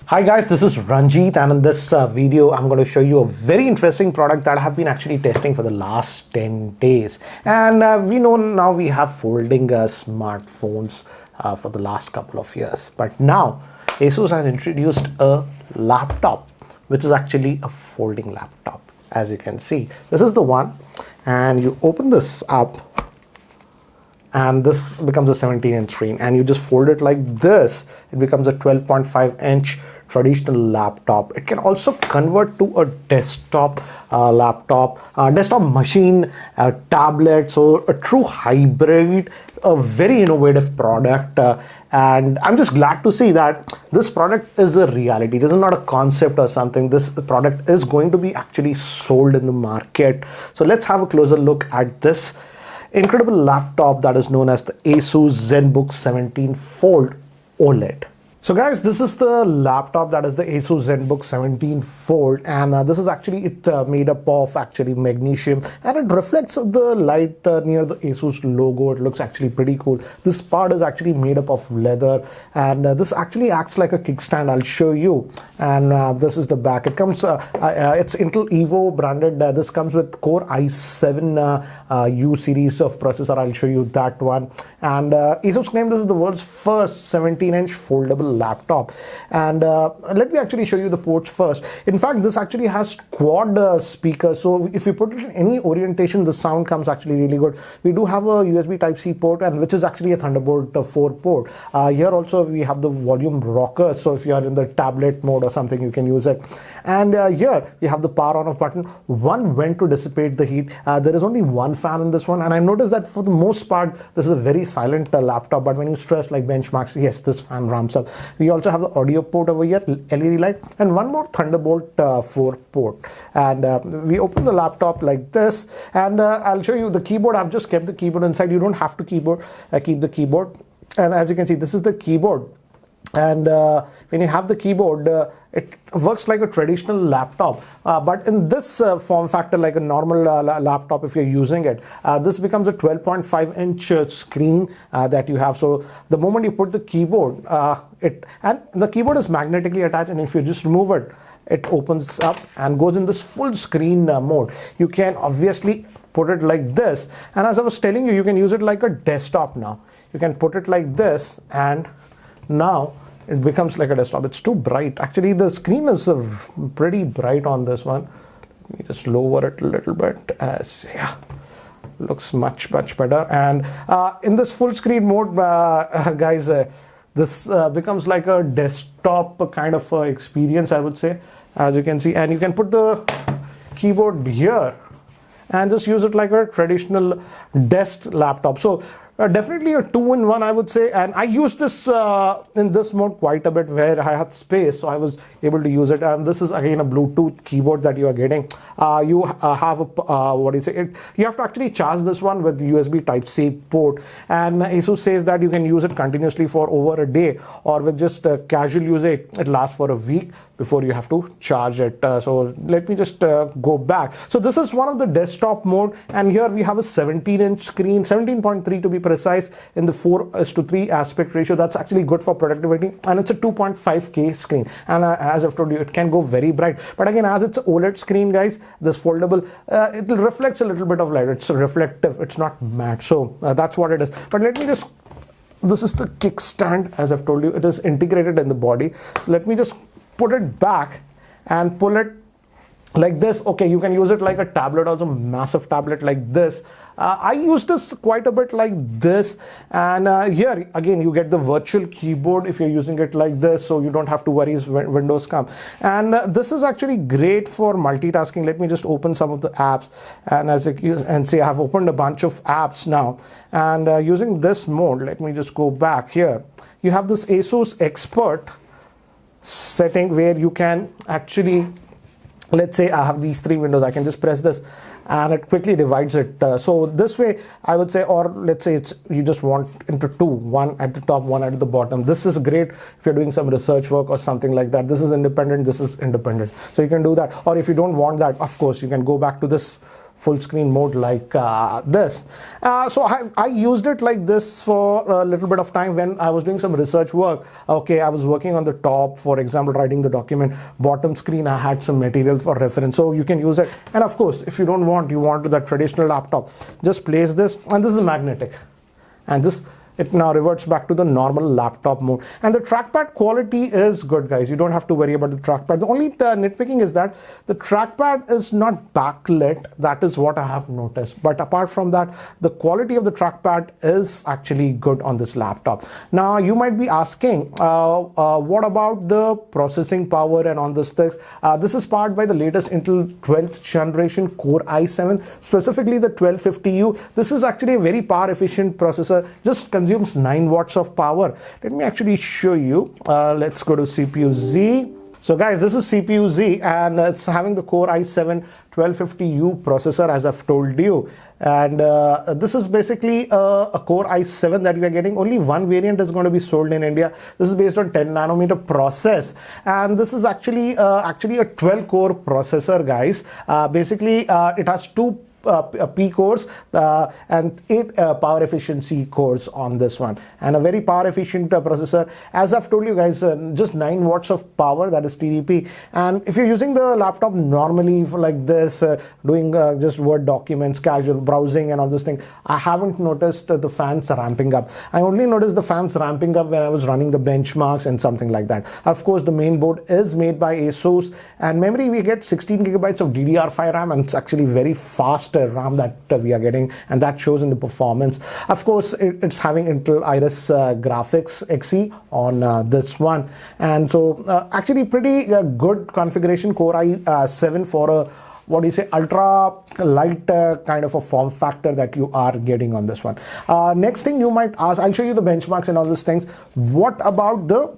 Hi guys, this is Ranjit, and in this video I'm going to show you a very interesting product that I have been actually testing for the last 10 days. And we know now we have folding smartphones for the last couple of years, but now Asus has introduced a laptop which is actually a folding laptop. As you can see, this is the one, and you open this up and this becomes a 17-inch screen, and you just fold it like this. It becomes a 12.5-inch traditional laptop. It can also convert to a desktop laptop, desktop machine, tablet, so a true hybrid, a very innovative product. And I'm just glad to see that this product is a reality. This is not a concept or something. This product is going to be actually sold in the market. So let's have a closer look at this incredible laptop that is known as the Asus Zenbook 17 Fold OLED. So guys, this is the laptop that is the Asus Zenbook 17 Fold, and this is actually made up of actually magnesium, and it reflects the light near the Asus logo. It looks actually pretty cool. This part is actually made up of leather, and this actually acts like a kickstand. I'll show you. And this is the back. It comes, it's Intel Evo branded. This comes with Core i7 U series of processor. I'll show you that one. And Asus claimed this is the world's first 17-inch foldable laptop. And let me actually show you the ports first. In fact, this actually has quad speakers, so if you put it in any orientation, the sound comes actually really good. We do have a USB Type-C port, and which is actually a Thunderbolt 4 port. Here also we have the volume rocker, so if you are in the tablet mode or something, you can use it. And here you have the power on off button, one vent to dissipate the heat. There is only one fan in this one, and I noticed that for the most part this is a very silent laptop, but when you stress like benchmarks, yes, this fan ramps up. We also have the audio port over here, LED light, and one more Thunderbolt 4 port. And we open the laptop like this, and I'll show you the keyboard. I've just kept the keyboard inside. You don't have to keep the keyboard. And as you can see, this is the keyboard. And when you have the keyboard, it works like a traditional laptop, but in this form factor, like a normal laptop, if you're using it, this becomes a 12.5-inch screen that you have. So the moment you put the keyboard, and the keyboard is magnetically attached, and if you just remove it, it opens up and goes in this full screen mode. You can obviously put it like this, and as I was telling you, you can use it like a desktop now. You can put it like this, and now it becomes like a desktop. It's too bright. Actually, the screen is pretty bright on this one. Let me just lower it a little bit. Yeah, looks much better. And in this full screen mode, guys, this becomes like a desktop kind of experience, I would say, as you can see. And you can put the keyboard here and just use it like a traditional desk laptop. So definitely a two-in-one, I would say. And I used this in this mode quite a bit, where I had space, so I was able to use it. And this is again a Bluetooth keyboard that you are getting. You have a you have to actually charge this one with USB Type-C port, and Asus says that you can use it continuously for over a day, or with just casual usage it lasts for a week before you have to charge it. So let me just go back. So this is one of the desktop mode, and here we have a 17-inch screen, 17.3 to be precise, in the 4:3 aspect ratio. That's actually good for productivity, and it's a 2.5K screen. And as I've told you, it can go very bright. But again, as it's an OLED screen, guys, this foldable, it reflects a little bit of light. It's reflective. It's not matte. So that's what it is. But let me just. This is the kickstand. As I've told you, it is integrated in the body. So let me just put it back and pull it like this. Okay, you can use it like a tablet, also massive tablet like this. I use this quite a bit like this, and here again you get the virtual keyboard if you're using it like this, so you don't have to worry when Windows come. And this is actually great for multitasking. Let me just open some of the apps, and as you can see, I've opened a bunch of apps now. And using this mode, let me just go back here. You have this Asus Expert setting where you can actually, let's say I have these three windows, I can just press this and it quickly divides it. So this way, I would say, or let's say you just want into two, one at the top, one at the bottom. This is great if you're doing some research work or something like that. This is independent, this is independent. So you can do that. Or if you don't want that, of course, you can go back to this full screen mode like this. So I used it like this for a little bit of time when I was doing some research work. Okay, I was working on the top, for example, writing the document. Bottom screen, I had some material for reference, so you can use it. And of course, if you don't want, you want the traditional laptop, just place this, and this is magnetic, and this, it now reverts back to the normal laptop mode. And the trackpad quality is good, guys. You don't have to worry about the trackpad. The only nitpicking is that the trackpad is not backlit. That is what I have noticed. But apart from that, the quality of the trackpad is actually good on this laptop. Now, you might be asking, what about the processing power and on this thing? This is powered by the latest Intel 12th generation Core i7, specifically the 1250U. This is actually a very power efficient processor. Just consumes 9 watts of power. Let me actually show you. Let's go to CPU Z. So guys, this is CPU Z, and it's having the Core i7 1250U processor, as I've told you. And this is basically a Core i7 that you are getting. Only one variant is going to be sold in India. This is based on 10 nanometer process, and this is actually a 12 core processor, guys. Basically, it has two P cores and 8 power efficiency cores on this one, and a very power efficient processor. As I've told you guys, just 9 watts of power, that is TDP. And if you're using the laptop normally for like this, doing just Word documents, casual browsing and all those things, I haven't noticed the fans ramping up. I only noticed the fans ramping up when I was running the benchmarks and something like that. Of course, the main board is made by Asus, and memory we get 16 gigabytes of DDR5 RAM, and it's actually very fast RAM that we are getting, and that shows in the performance. Of course, it's having Intel Iris graphics Xe on this one, and so actually pretty good configuration. Core i7 for a, what do you say, ultra light kind of a form factor that you are getting on this one. Next thing you might ask, I'll show you the benchmarks and all these things. What about the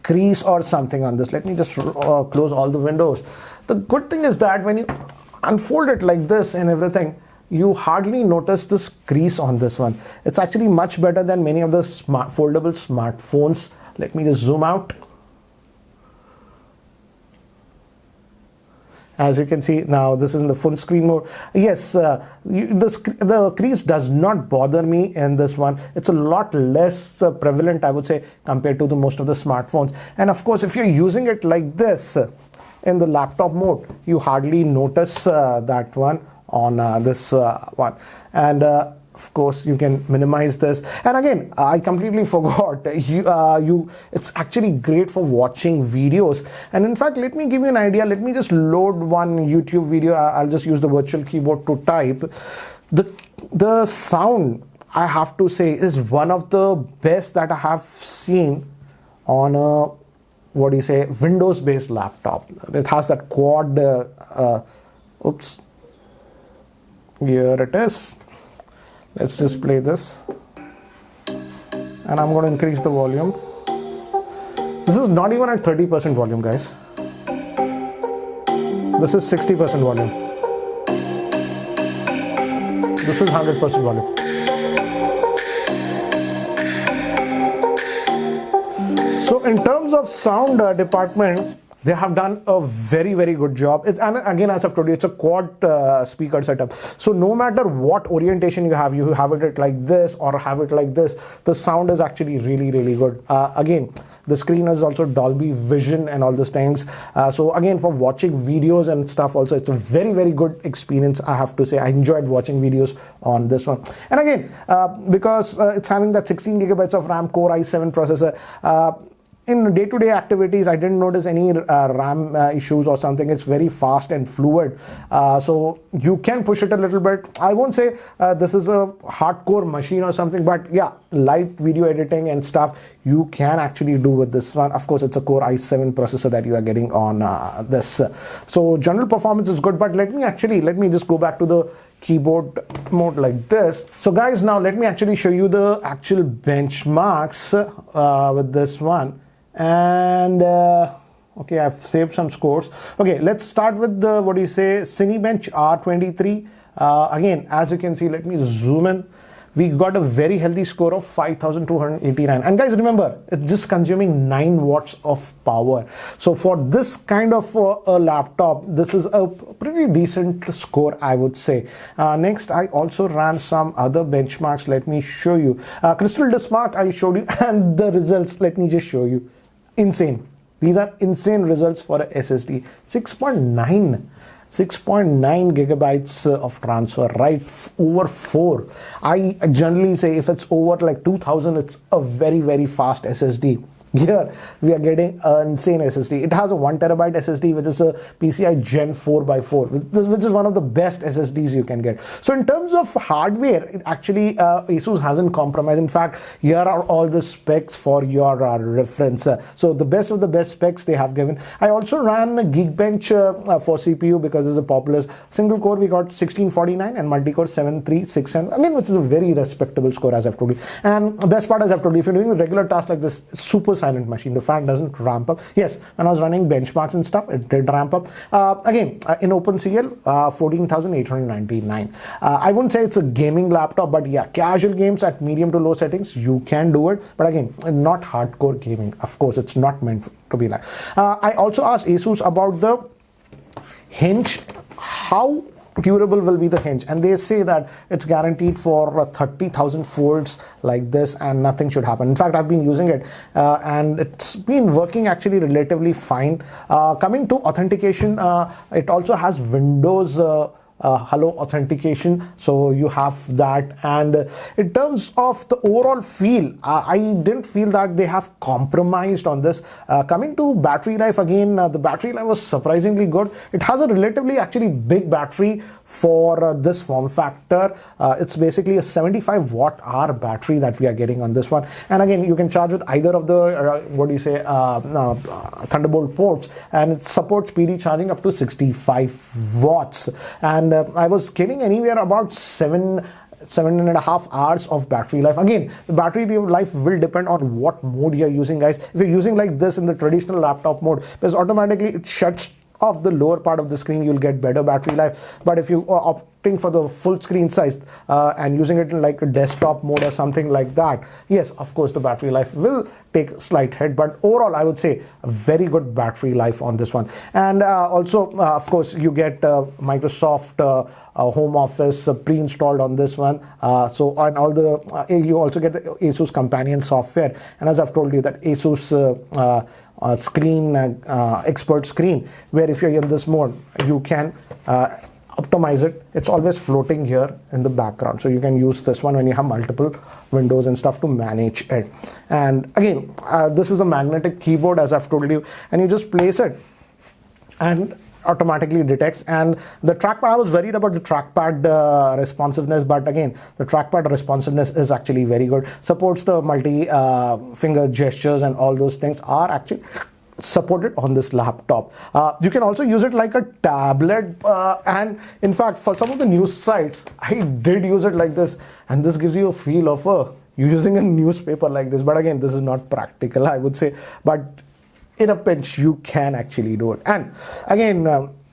crease or something on this? Let me just close all the windows. The good thing is that when you unfold it like this and everything, you hardly notice this crease on this one. It's actually much better than many of the foldable smartphones. Let me just zoom out. As you can see now, this is in the full screen mode. Yes, the crease does not bother me in this one. It's a lot less prevalent, I would say, compared to the most of the smartphones. And of course, if you're using it like this in the laptop mode, you hardly notice that one on this one. And of course, you can minimize this. And again, I completely forgot, it's actually great for watching videos. And in fact, let me give you an idea. Let me just load one YouTube video. I'll just use the virtual keyboard to type. The sound, I have to say, is one of the best that I have seen on a, what do you say, Windows based laptop. It has that quad oops, here it is. Let's just play this, and I'm going to increase the volume. This is not even at 30% volume, guys. This is 60% volume. This is 100% volume. So in terms of sound department, they have done a very, very good job. And again, as I've told you, it's a quad speaker setup. So no matter what orientation you have it like this or have it like this, the sound is actually really, really good. Again, the screen is also Dolby Vision and all these things. So again, for watching videos and stuff also, it's a very, very good experience, I have to say. I enjoyed watching videos on this one. And again, because it's having that 16 gigabytes of RAM Core i7 processor, in day-to-day activities, I didn't notice any RAM issues or something. It's very fast and fluid. So you can push it a little bit. I won't say this is a hardcore machine or something, but yeah, light video editing and stuff you can actually do with this one. Of course, it's a Core i7 processor that you are getting on this. So general performance is good, but let me just go back to the keyboard mode like this. So guys, now let me actually show you the actual benchmarks with this one. And okay, I've saved some scores. Okay, let's start with the, what do you say, Cinebench R23. Again, as you can see, let me zoom in. we got a very healthy score of 5289. And guys, remember, it's just consuming 9 watts of power. So for this kind of a laptop, this is a pretty decent score, I would say. Next, I also ran some other benchmarks. Let me show you. Crystal Disk Mark, I showed you, and the results, let me just show you. Insane. These are insane results for a SSD. 6.9 gigabytes of transfer, right over 4. I generally say if it's over like 2000, it's a very, very fast SSD. Here we are getting an insane SSD. It has a 1 terabyte SSD, which is a PCI Gen 4x4, which is one of the best SSDs you can get. So in terms of hardware, it actually Asus hasn't compromised. In fact, here are all the specs for your reference. So the best of the best specs they have given. I also ran a Geekbench for CPU because it's a popular single core. We got 1649 and multi-core 7367. Again, which is a very respectable score, as I've told you. And the best part, as I've told you, if you're doing the regular task like this, super silent machine. The fan doesn't ramp up. Yes, when I was running benchmarks and stuff, it did ramp up. Again, in OpenCL, 14,899. I wouldn't say it's a gaming laptop, but yeah, casual games at medium to low settings, you can do it. But again, not hardcore gaming. Of course, it's not meant to be like. I also asked Asus about the hinge. How durable will be the hinge, and they say that it's guaranteed for 30,000 folds like this and nothing should happen. In fact, I've been using it and it's been working actually relatively fine. Coming to authentication, it also has Windows Hello authentication, so you have that. And in terms of the overall feel, I didn't feel that they have compromised on this. Coming to battery life, again, the battery life was surprisingly good. It has a relatively actually big battery for this form factor. It's basically a 75 watt hour battery that we are getting on this one. And again, you can charge with either of the Thunderbolt ports, and it supports PD charging up to 65 watts. And I was getting anywhere about 7.5 hours of battery life. Again, the battery life will depend on what mode you're using, guys. If you're using like this in the traditional laptop mode, because automatically it shuts off the lower part of the screen, you'll get better battery life. But if you are opting for the full screen size and using it in like a desktop mode or something like that, yes, of course the battery life will take a slight hit, but overall I would say a very good battery life on this one. And also of course you get Microsoft Home Office pre-installed on this one. So on all the you also get the Asus companion software, and as I've told you that Asus screen expert screen, where if you're in this mode you can optimize it. It's always floating here in the background, so you can use this one when you have multiple windows and stuff to manage it. And again, this is a magnetic keyboard, as I've told you, and you just place it and automatically detects. And the trackpad, I was worried about the trackpad responsiveness, but again, the trackpad responsiveness is actually very good. Supports the multi finger gestures, and all those things are actually supported on this laptop. You can also use it like a tablet, and in fact for some of the news sites I did use it like this, and this gives you a feel of you using a newspaper like this. But again, this is not practical, I would say, but in a pinch you can actually do it. And again,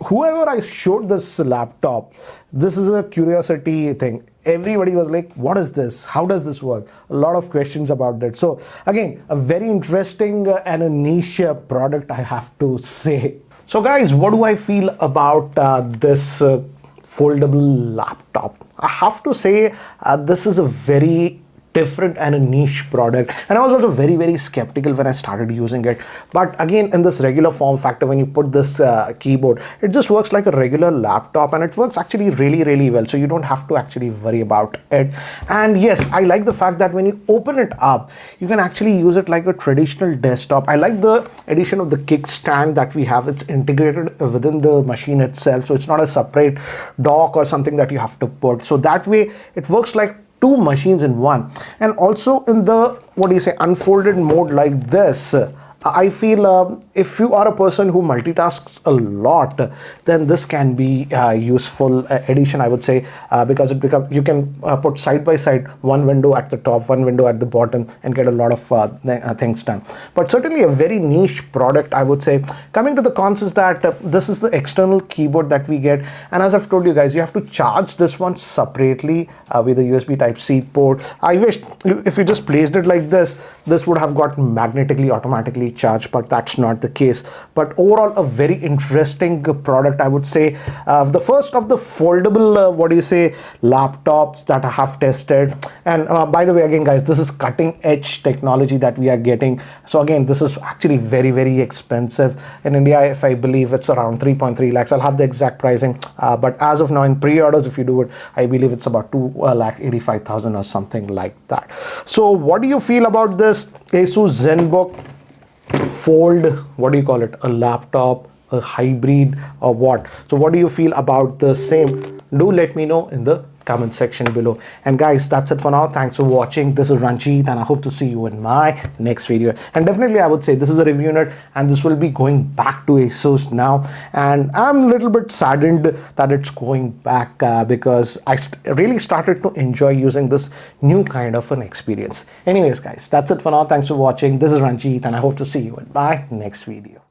whoever I showed this laptop, this is a curiosity thing. Everybody was like, what is this? How does this work? A lot of questions about that. So again, a very interesting and a niche product, I have to say. So guys, what do I feel about this foldable laptop? I have to say this is a very different and a niche product, and I was also very, very skeptical when I started using it. But again, in this regular form factor, when you put this keyboard, it just works like a regular laptop, and it works actually really, really well, so you don't have to actually worry about it. And yes, I like the fact that when you open it up, you can actually use it like a traditional desktop. I like the addition of the kickstand that we have. It's integrated within the machine itself, so it's not a separate dock or something that you have to put. So that way it works like two machines in one. And also in the unfolded mode like this, I feel if you are a person who multitasks a lot, then this can be useful addition, I would say, because you can put side by side, one window at the top, one window at the bottom, and get a lot of things done. But certainly a very niche product, I would say. Coming to the cons is that this is the external keyboard that we get, and as I've told you guys, you have to charge this one separately with a USB Type-C port. I wish if you just placed it like this would have got magnetically automatically charged, but that's not the case. But overall, a very interesting product, I would say. The first of the foldable laptops that I have tested. And by the way, again guys, this is cutting edge technology that we are getting. So again, this is actually very expensive in India. If I believe it's around 3.3 lakhs. I'll have the exact pricing, but as of now in pre-orders, if you do it, I believe it's about 2,85,000 or something like that. So what do you feel about this Asus Zenbook Fold? What do you call it? A laptop, a hybrid, or what? So what do you feel about the same? Do let me know in the comment section below. And guys, that's it for now. Thanks for watching. This is Ranjit, and I hope to see you in my next video. And definitely I would say this is a review unit, and this will be going back to Asus now, and I'm a little bit saddened that it's going back because I really started to enjoy using this new kind of an experience. Anyways guys, that's it for now. Thanks for watching. This is Ranjit, and I hope to see you in my next video.